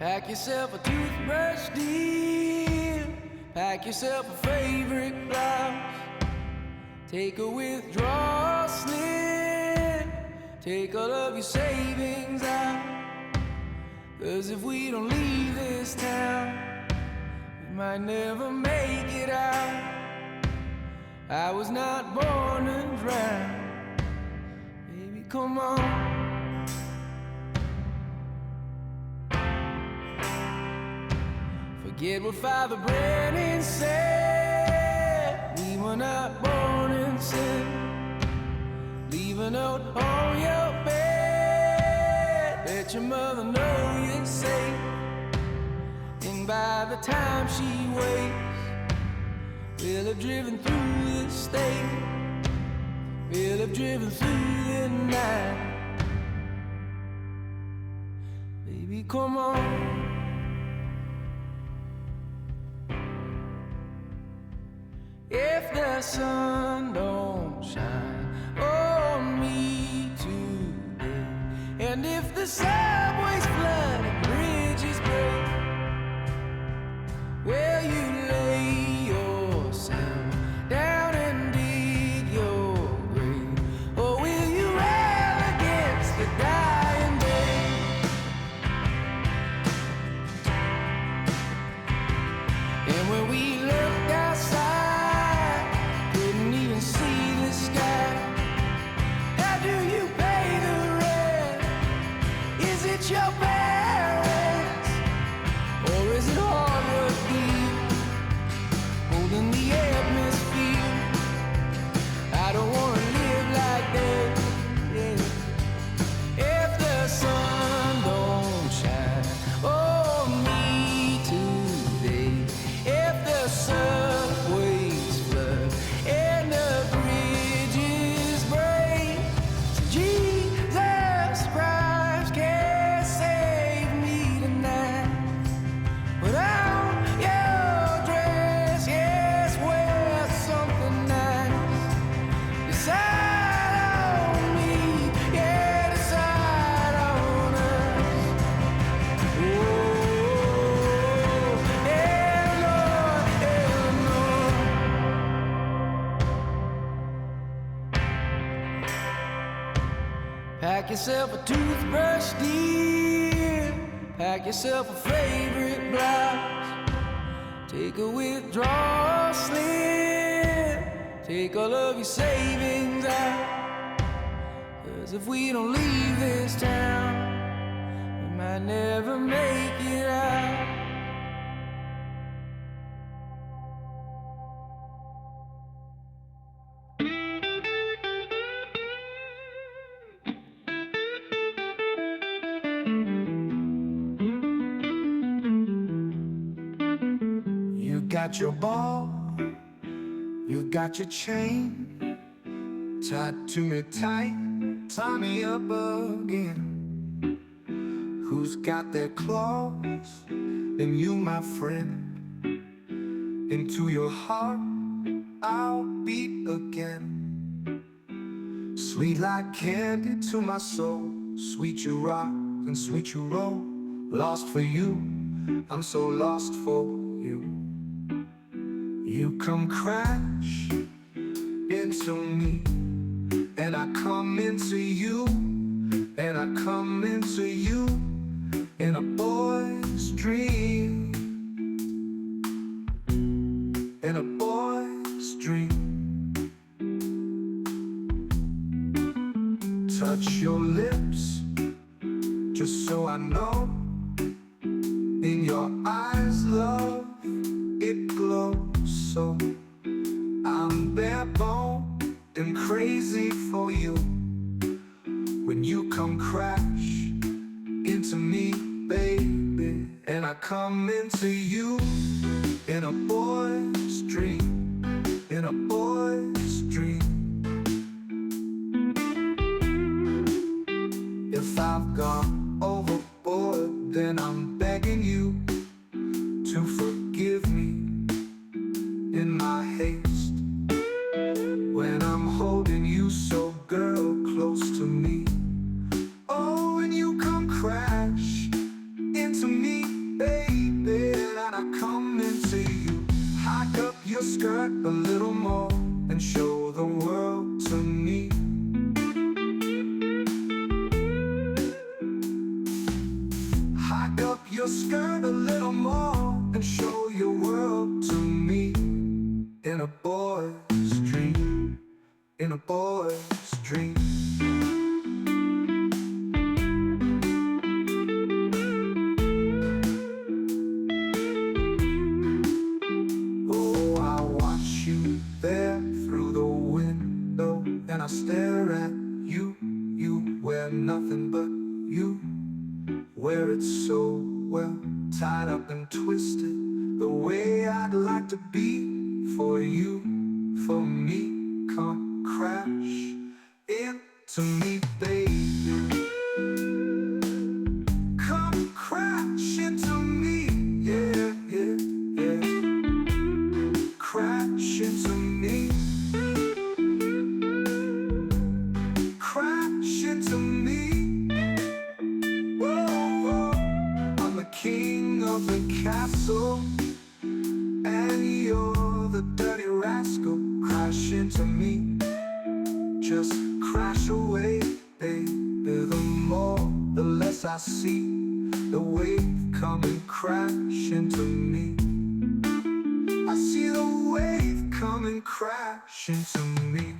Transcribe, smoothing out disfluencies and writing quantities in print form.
Pack yourself a toothbrush, dear. Pack yourself a favorite blouse. Take a withdrawal slip. Take all of your savings out. 'Cause if we don't leave this town, we might never make it out. I was not born to drown. Baby, come on. Forget what Father Brennan said. We were not born in sin. Leave a note on your bed. Let your mother know you're safe. And by the time she wakes, we'll have driven through the state. We'll have driven through the night. Baby, come on. If the sun don't shine on me today, and if the subways flood and bridges break, will you lay yourself down and dig your grave? Or will you rail against the dying day? And when we looked outside, couldn't even see the sky. How do you pay the rent? Is it your parents? Or is it hard work deep, holding the atmosphere? I don't wanna live like that, yeah. If the sun don't shine on me today, if the subways flood and the bridges break, so Jesus Christ can't save me tonight. Put on your dress, yes, wear something nice. Decide on me, yeah, decide on us. Oh, Eleanor, Eleanor. Pack yourself a toothbrush, dear. Pack yourself a favorite blouse. Take a withdrawal slip. Take all of your savings out. 'Cause if we don't leave this town, we might never make it out. You got your ball, you got your chain, tied to me tight, tie me up again. Who's got their claws? Then you, my friend. Into your heart I'll beat again. Sweet like candy to my soul, sweet you rock and sweet you roll. Lost for you, I'm so lost for you. You come crash into me, and I come into you, and I come into you in a boy's dream, in a boy's dream. Touch your lips, just so I know. In your eyes, love, it glows so. I'm bare bone and crazy for you. When you come crash into me, baby, and I come into you in a boy's dream, in a boy's dream. If I've gone overboard, then I'm begging you to forgive me in my haste. When I'm holding you so, girl, close to me. Oh, and you come crash into me. skirt a little more and show your world to me. In a boy's dream, in a boy's dream. Oh, I watch you there through the window, and I stare at you. You wear nothing but you. Wear it so well, tied up and twisted, the way I'd like to be for you, for me. Come crash into me, baby. Come crash into me, yeah, yeah, yeah. Crash into me. Crash into me. Whoa, whoa. I'm the king of the castle, and you're the dirty rascal. Crash into me. Just crash away, baby. The more, the less I see the wave come and crash into me. I see the wave come and crash into me.